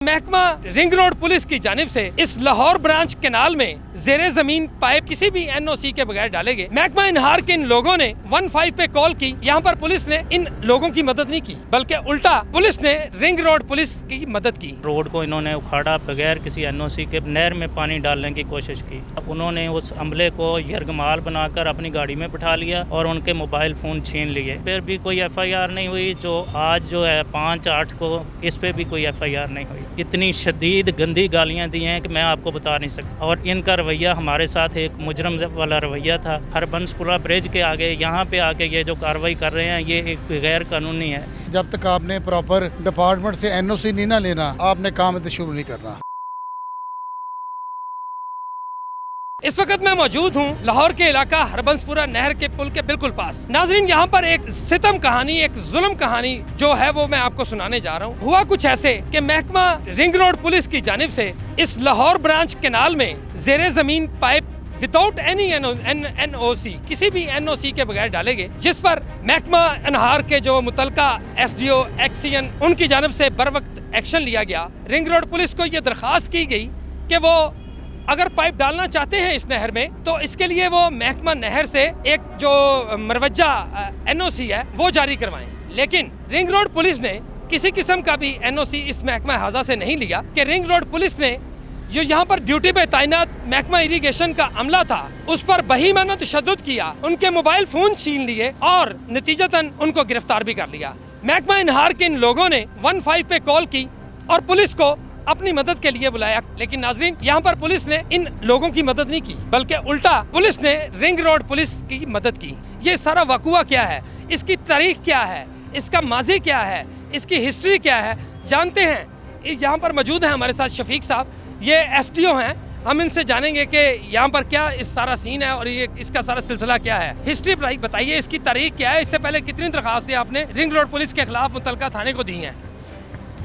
महकमा ring road police की जानिब से इस लाहौर ब्रांच कैनाल में जेरे जमीन पाइप किसी भी एनओसी के बगैर डाले गए। महकमा इनहार के इन लोगों ने 15 पे कॉल की। यहाँ पर पुलिस ने इन लोगों की मदद नहीं की, बल्कि उल्टा पुलिस ने रिंग रोड पुलिस की मदद की। रोड को इन्होंने उखाड़ा, बगैर किसी एनओसी के नहर में पानी डालने की कोशिश की। उन्होंने उस अमले को यरगमाल बनाकर अपनी गाड़ी में बिठा लिया और उनके मोबाइल फ़ोन छीन लिए। फिर भी कोई FIR नहीं हुई। जो आज जो है 5/8 को, इस पे भी कोई FIR नहीं हुई। इतनी शदीद गंदी गालियां दी हैं कि मैं आपको बता नहीं सकता। और इनका रवैया हमारे साथ एक मुजरम वाला रवैया था। हरबंसपुरा ब्रिज के आगे यहाँ पे आके ये जो कार्रवाई कर रहे हैं, ये एक गैर कानूनी है। जब तक आपने प्रॉपर डिपार्टमेंट से NOC नहीं ना लेना, आपने काम शुरू नहीं करना। इस वक्त मैं मौजूद हूँ लाहौर के इलाका हरबंसपुरा नहर के पुल के बिल्कुल पास। नाजरीन, यहाँ पर एक सितम कहानी, एक जुल्म कहानी जो है वो मैं आपको सुनाने जा रहा हूँ। हुआ कुछ ऐसे कि महकमा रिंग रोड पुलिस की जानिब से इस लाहौर ब्रांच कैनाल में जेरे जमीन पाइप विदाउट एनी NOC, किसी भी NOC के बगैर डाले गए, जिस पर महकमा इनहार के जो मुतलका SDO एक्सियन उनकी जानिब से बर वक्त एक्शन लिया गया। रिंग रोड पुलिस को ये दरख्वास्त की गई कि वो अगर पाइप डालना चाहते हैं इस नहर में, तो इसके लिए वो महकमा नहर से एक जो मरवजा NOC है वो जारी करवाएं। लेकिन रिंग रोड पुलिस ने किसी किस्म का भी NOC इस महकमा हाजा से नहीं लिया कि रिंग रोड पुलिस ने जो यहाँ पर ड्यूटी पे तैनात महकमा इरिगेशन का अमला था, उस पर बहीमाना तशद्दुद किया, उनके मोबाइल फोन छीन लिए और नतीजतन उनको गिरफ्तार भी कर लिया। महकमा इनहार के इन लोगों ने 15 पे कॉल की और पुलिस को अपनी मदद के लिए बुलाया। लेकिन नाजरीन, यहाँ पर पुलिस ने इन लोगों की मदद नहीं की, बल्कि उल्टा पुलिस ने रिंग रोड पुलिस की मदद की। ये सारा वाकुआ क्या है, इसकी तारीख क्या है, इसका माजी क्या है, इसकी हिस्ट्री क्या है, जानते हैं। यहाँ पर मौजूद हैं हमारे साथ शफीक साहब, ये SDO हैं। हम इनसे जानेंगे कि यहाँ पर क्या इस सारा सीन है और ये इसका सारा सिलसिला क्या है। हिस्ट्री बताइए, इसकी तारीख क्या है, इससे पहले कितनी दरख्वास्तें आपने रिंग रोड पुलिस के खिलाफ मुतलका थाने को दी हैं?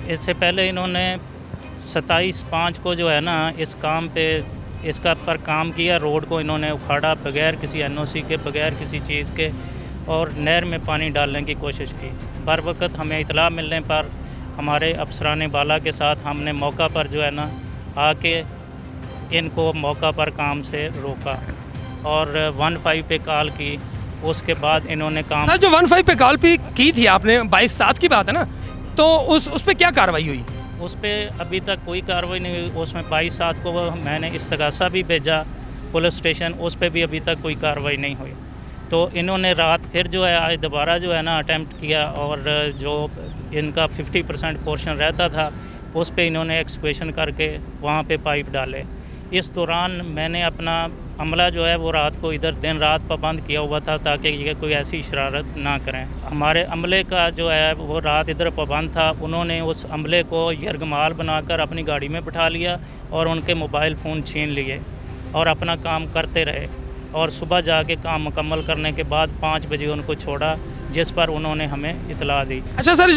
इससे पहले इन्होंने 27/5 को जो है ना इस काम पे इसका पर काम किया। रोड को इन्होंने उखाड़ा, बगैर किसी NOC के, बगैर किसी चीज़ के, और नहर में पानी डालने की कोशिश की। बर वक्त हमें इतला मिलने पर हमारे अफसरान बाला के साथ हमने मौका पर जो है ना आके इनको मौका पर काम से रोका और 15 पे कॉल की। उसके बाद इन्होंने काम सर, जो 15 पे कॉल भी की थी आपने, 22/7 की बात है ना, तो उस पर क्या कार्रवाई हुई? उस पर अभी तक कोई कार्रवाई नहीं हुई। उसमें 22/7 को मैंने इस्तगासा भी भेजा पुलिस स्टेशन, उस पर भी अभी तक कोई कार्रवाई नहीं हुई। तो इन्होंने रात फिर जो है आज दोबारा जो है ना अटैम्प्ट किया और जो इनका 50% पोर्शन रहता था उस पे इन्होंने एक्सक्वेशन करके वहाँ पे पाइप डाले। इस दौरान मैंने अपना अमला जो है वो रात को इधर दिन रात पाबंद किया हुआ था ताकि ये कोई ऐसी शरारत ना करें। हमारे अमले का जो है वो रात इधर पाबंद था। उन्होंने उस अमले को यरगमाल बनाकर अपनी गाड़ी में बिठा लिया और उनके मोबाइल फ़ोन छीन लिए और अपना काम करते रहे। और सुबह जाके काम मुकम्मल करने के बाद 5 बजे उनको छोड़ा, जिस पर उन्होंने हमें इतला दी। अच्छा सर,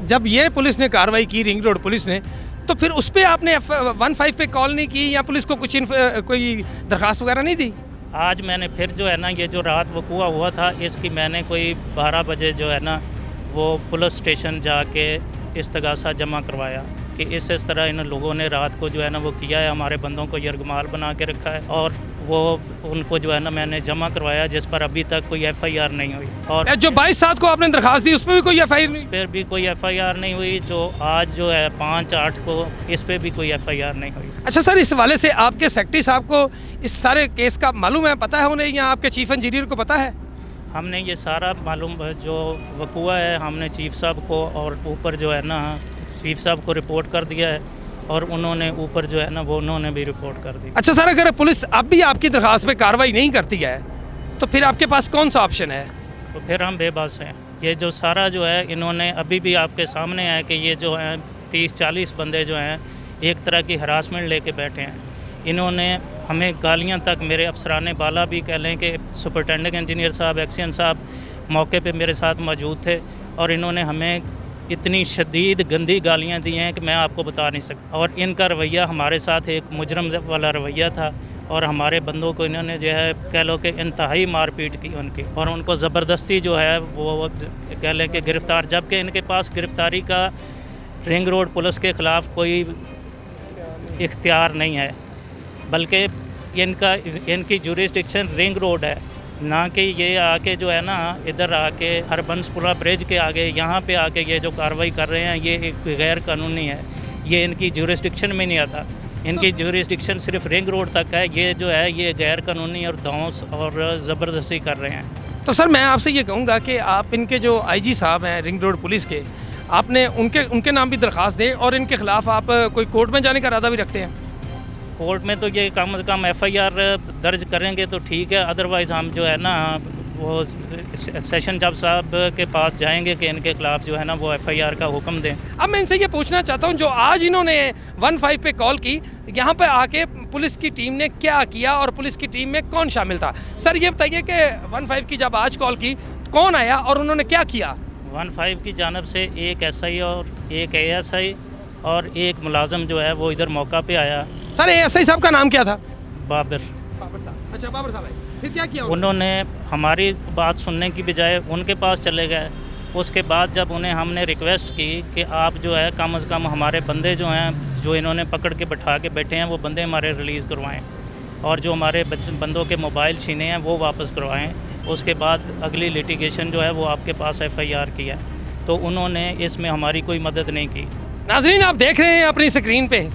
जब ये पुलिस ने कार्रवाई की, रिंग रोड पुलिस ने, तो फिर उस पर आपने 15 पे कॉल नहीं की या पुलिस को कोई दरख्वास्त वगैरह नहीं दी? आज मैंने फिर जो है ना ये जो रात वकूआ हुआ था इसकी मैंने कोई 12 बजे जो है ना वो पुलिस स्टेशन जाके इस्तगासा जमा करवाया कि इस तरह इन लोगों ने रात को जो है ना वो किया है, हमारे बंदों को यरगमाल बना के रखा है। और वो उनको जो है ना मैंने जमा करवाया, जिस पर अभी तक कोई FIR नहीं हुई। और जो 22/7 को आपने दरख्वास्त दी उस पर भी कोई FIR नहीं? इस पर भी कोई FIR नहीं हुई। जो आज जो है 5/8 को, इस पर भी कोई FIR नहीं हुई। अच्छा सर, इस हवाले से आपके सेक्रेटरी साहब को इस सारे केस का मालूम है, पता है उन्हें, या आपके चीफ इंजीनियर को पता है? हमने ये सारा मालूम जो वकूआ है हमने चीफ साहब को और ऊपर जो है ना चीफ साहब को रिपोर्ट कर दिया है और उन्होंने ऊपर जो है ना वो उन्होंने भी रिपोर्ट कर दी। अच्छा सर, अगर पुलिस अब भी आपकी दरख्वास्त पे कार्रवाई नहीं करती है तो फिर आपके पास कौन सा ऑप्शन है? तो फिर हम बेबस हैं। ये जो सारा जो है इन्होंने अभी भी आपके सामने है कि ये जो हैं 30-40 बंदे जो हैं एक तरह की हरासमेंट लेके बैठे हैं। इन्होंने हमें गालियां तक, मेरे अफसरान बाला भी कह लें कि सुपरिटेंडिंग इंजीनियर साहब, एक्सियन साहब मौके पे मेरे साथ मौजूद थे और इन्होंने हमें इतनी शदीद गंदी गालियां दी हैं कि मैं आपको बता नहीं सकता। और इनका रवैया हमारे साथ एक मुजरम वाला रवैया था और हमारे बंदों को इन्होंने जो है कह लो कि इंतहाई मारपीट की उनकी, और उनको ज़बरदस्ती जो है वो कह लें कि गिरफ़्तार, जबकि इनके पास गिरफ़्तारी का रिंग रोड पुलिस के ख़िलाफ़ कोई इख्तियार नहीं है, बल्कि इनकी जुरिस्डिक्शन रिंग रोड है, ना कि ये आके जो है ना इधर आके हरबंसपुरा ब्रिज के आगे यहाँ पे आके ये जो कार्रवाई कर रहे हैं ये एक गैर कानूनी है, ये इनकी जुरिस्डिक्शन में नहीं आता। इनकी जुरिस्डिक्शन सिर्फ रिंग रोड तक है, ये जो है ये गैर कानूनी और धौंस और ज़बरदस्ती कर रहे हैं। तो सर मैं आपसे ये कहूँगा कि आप इनके जो आईजी साहब हैं रिंग रोड पुलिस के, आपने उनके नाम भी दरख्वास्त दें और इनके ख़िलाफ़ आप कोई कोर्ट में जाने का इरादा भी रखते हैं? कोर्ट में तो ये कम से कम एफआईआर दर्ज करेंगे तो ठीक है, अदरवाइज़ हम जो है ना वो सेशन जज साहब के पास जाएंगे कि इनके ख़िलाफ़ जो है ना वो एफआईआर का हुक्म दें। अब मैं इनसे ये पूछना चाहता हूँ, जो आज इन्होंने 15 पे कॉल की, यहाँ पे आके पुलिस की टीम ने क्या किया और पुलिस की टीम में कौन शामिल था? सर ये बताइए कि 15 की जब आज कॉल की कौन आया और उन्होंने क्या किया? 15 की जानब से एक एसआई और एक एएसआई और एक मुलाजम जो है वो इधर मौका पे आया। सर एएसआई साहब का नाम क्या था? बाबर साहब। अच्छा बाबर साहब है। फिर क्या किया उन्होंने हमारी बात सुनने की बजाय उनके पास चले गए। उसके बाद जब उन्हें हमने रिक्वेस्ट की कि आप जो है कम से कम हमारे बंदे जो हैं जो इन्होंने पकड़ के बैठा के बैठे हैं वो बंदे हमारे रिलीज़ करवाएं और जो हमारे बंदों के मोबाइल छीने हैं वो वापस करवाएं, उसके बाद अगली लिटिगेशन जो है वो आपके पास एफआईआर की है। तो उन्होंने इसमें हमारी कोई मदद नहीं की। नाज़रीन आप देख रहे हैं अपनी स्क्रीन पे,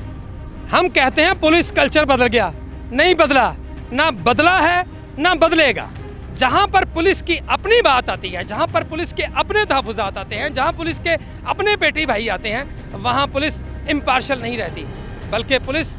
हम कहते हैं पुलिस कल्चर बदल गया, नहीं बदला, ना बदला है ना बदलेगा। जहाँ पर पुलिस की अपनी बात आती है, जहाँ पर पुलिस के अपने तहफ़्फ़ुज़ात आते हैं, जहाँ पुलिस के अपने बेटी भाई आते हैं, वहाँ पुलिस इम्पार्शल नहीं रहती, बल्कि पुलिस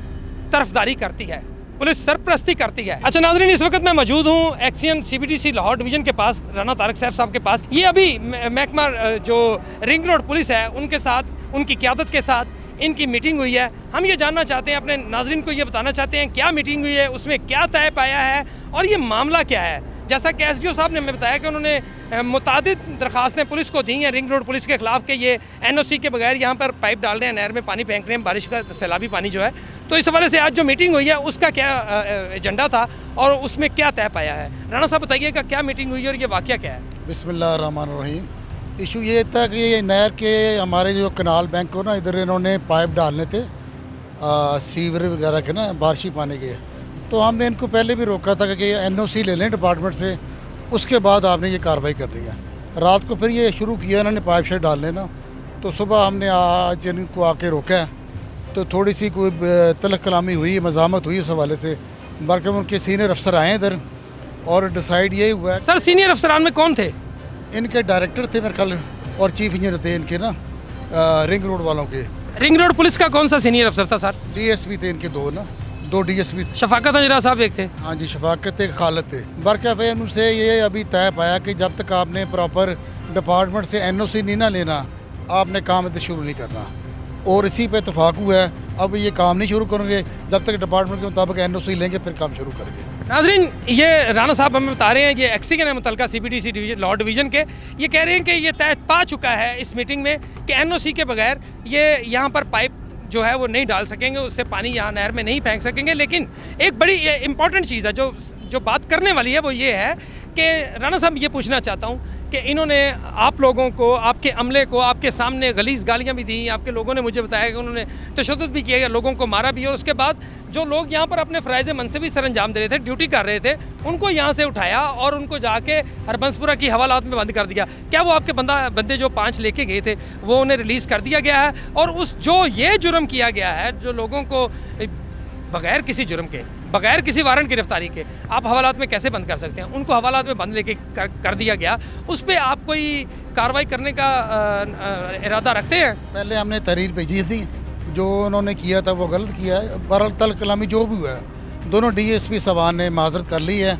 तरफदारी करती है, पुलिस सरपरस्ती करती है। अच्छा नाज़रीन, इस वक्त मैं मौजूद हूँ एक्सियन CBDC लाहौर डिवीज़न के पास, राना तारक सैफ साहब के पास। ये अभी महकमा जो रिंग रोड पुलिस है उनके साथ, उनकी क़यादत के साथ इनकी मीटिंग हुई है। हम ये जानना चाहते हैं, अपने नाज़रीन को ये बताना चाहते हैं क्या मीटिंग हुई है, उसमें क्या तय पाया है और ये मामला क्या है। जैसा कि SDO साहब ने हमें बताया कि उन्होंने मुतादिद दरख्वास्तें पुलिस को दी हैं रिंग रोड पुलिस के ख़िलाफ़ कि ये NOC के बगैर यहाँ पर पाइप डाल रहे हैं, नहर में पानी फेंक रहे हैं, बारिश का सैलाबी पानी जो है। तो इस हवाले से आज जो मीटिंग हुई है उसका क्या एजेंडा था और उसमें क्या तय पाया है? राना साहब बताइएगा क्या मीटिंग हुई और ये वाक़या क्या है? बिस्मिल्लाहिर्रहमानिर्रहीम। इशू ये था कि ये नहर के हमारे जो कनाल बैंक को ना इधर इन्होंने पाइप डालने थे सीवर वगैरह के ना बारिशी पानी के, तो हमने इनको पहले भी रोका था कि NOC ले लें डिपार्टमेंट से, उसके बाद आपने ये कार्रवाई करनी है। रात को फिर ये शुरू किया इन्होंने पाइप शाइप डालने ना, तो सुबह हमने आज इनको आके रोका है, तो थोड़ी सी कोई तलख कलामी हुई, मज़ामत हुई उस हवाले से, बल्कि उनके सीनियर अफसर आए इधर और डिसाइड यही हुआ है। सर सीनियर अफसरान में कौन थे? इनके डायरेक्टर थे मेरे ख्याल और चीफ इंजीनियर थे इनके ना रिंग रोड वालों के। रिंग रोड पुलिस का कौन सा सीनियर अफसर था सर? DSP थे इनके दो DSP थे। शफाकत अंजरा साहब एक थे। हाँ जी, शफाकत थे, खालद थे। बरकैफ़े उनसे ये अभी तय पाया कि जब तक आपने प्रॉपर डिपार्टमेंट से NOC नहीं ना लेना, आपने काम शुरू नहीं करना, और इसी पे इतफाक़ हुआ है। अब ये काम नहीं शुरू करेंगे जब तक डिपार्टमेंट के मुताबिक NOC लेंगे, फिर काम शुरू करेंगे। नाज़रीन ये राना साहब हमें बता रहे हैं, ये एक्सियन है मुतलका CBDC डिवीजन लाहौर डिवीज़न के, ये कह रहे हैं कि ये तय पा चुका है इस मीटिंग में कि NOC के बगैर ये यहाँ पर पाइप जो है वो नहीं डाल सकेंगे, उससे पानी यहाँ नहर में नहीं फेंक सकेंगे। लेकिन एक बड़ी इंपॉर्टेंट चीज़ है जो बात करने वाली है वो ये है कि राना साहब ये पूछना चाहता हूँ कि इन्होंने आप लोगों को, आपके अमले को, आपके सामने गलीज़ गालियाँ भी दी, आपके लोगों ने मुझे बताया कि उन्होंने तशद्दुद भी किया, लोगों को मारा भी, और उसके बाद जो लोग यहाँ पर अपने फ़राइज़ मनसबी सर अंजाम दे रहे थे, ड्यूटी कर रहे थे, उनको यहाँ से उठाया और उनको जाके हरबंसपुरा की हवालात में बंद कर दिया। क्या वो आपके बंदे जो 5 लेके गए थे वो उन्हें रिलीज़ कर दिया गया है? और उस जो ये जुर्म किया गया है, जो लोगों को बगैर किसी जुर्म के, बगैर किसी वारंट गिरफ्तारी के आप हवालात में कैसे बंद कर सकते हैं, उनको हवालात में बंद लेके कर दिया गया, उस पर आप कोई कार्रवाई करने का इरादा रखते हैं? पहले हमने तहरीर भेजी थी, जो उन्होंने किया था वो गलत किया है। बहरहाल तल कलामी जो भी हुआ है, दोनों DSP साहबान ने माजरत कर ली है,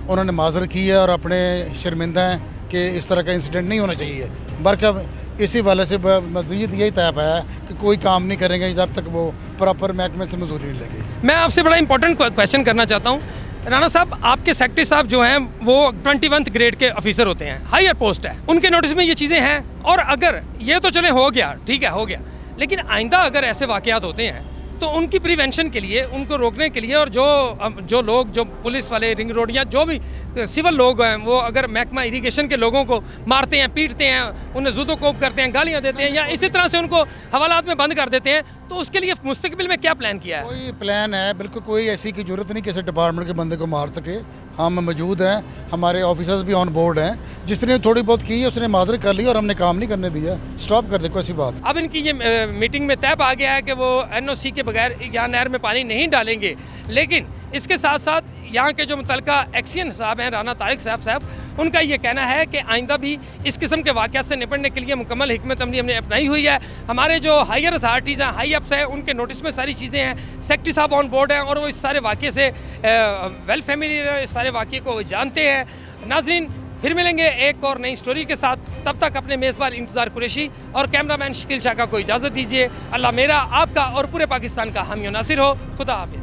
उन्होंने माजरत की है और अपने शर्मिंदा हैं कि इस तरह का इंसिडेंट नहीं होना चाहिए। बल्कि इसी वाले से मज़ीद यही तय पाया है कि कोई काम नहीं करेंगे जब तक वो प्रॉपर महकमे से मंजूरी नहीं लेंगे। मैं आपसे बड़ा इंपॉर्टेंट क्वेश्चन करना चाहता हूँ राना साहब, आपके सेक्रेटरी साहब जो हैं वो 21th ग्रेड के ऑफिसर होते हैं, हायर पोस्ट है, उनके नोटिस में ये चीज़ें हैं, और अगर ये तो चले हो गया, ठीक है हो गया, लेकिन आइंदा अगर ऐसे वाक़यात होते हैं तो उनकी प्रिवेंशन के लिए, उनको रोकने के लिए, और जो लोग, जो पुलिस वाले रिंग रोड या जो भी सिविल लोग हैं वो अगर महकमा इरिगेशन के लोगों को मारते हैं, पीटते हैं, उन्हें जुदो कोप करते हैं, गालियां देते हैं या इसी तरह से उनको हवालात में बंद कर देते हैं, तो उसके लिए मुस्तकबिल में क्या प्लान किया है? कोई प्लान है, बिल्कुल कोई ऐसी की जरूरत नहीं किसी डिपार्टमेंट के बंदे को मार सके। हम मौजूद हैं, हमारे ऑफिसर्स भी ऑन बोर्ड हैं, जिसने थोड़ी बहुत की है उसने माजरत कर ली और हमने काम नहीं करने दिया, स्टॉप कर दे, कोई ऐसी बात। अब इनकी ये मीटिंग में तय आ गया है कि वो NOC के बगैर यहाँ नहर में पानी नहीं डालेंगे, लेकिन इसके साथ साथ यहाँ के जो मुतलका एक्सियन साहब हैं, राना तारिक साहब, उनका ये कहना है कि आइंदा भी इस किस्म के वाक़यात से निपटने के लिए मुकम्मल हिकमत अमली हमने अपनाई हुई है। हमारे जो हायर अथॉरिटीज़ हैं, हाई अप्स हैं, उनके नोटिस में सारी चीज़ें हैं, सेक्रेटरी साहब ऑन बोर्ड हैं और वो इस सारे वाक़े से वेल फैमिलियर है, इस सारे वाक़े को जानते हैं। नाज़रीन, फिर मिलेंगे एक और नई स्टोरी के साथ, तब तक अपने मेज़बान इंतज़ार कुरैशी और कैमरामैन शकील शाह को इजाज़त दीजिए। अल्लाह मेरा, आपका और पूरे पाकिस्तान का हामी नासिर हो। खुदा हाफिज़।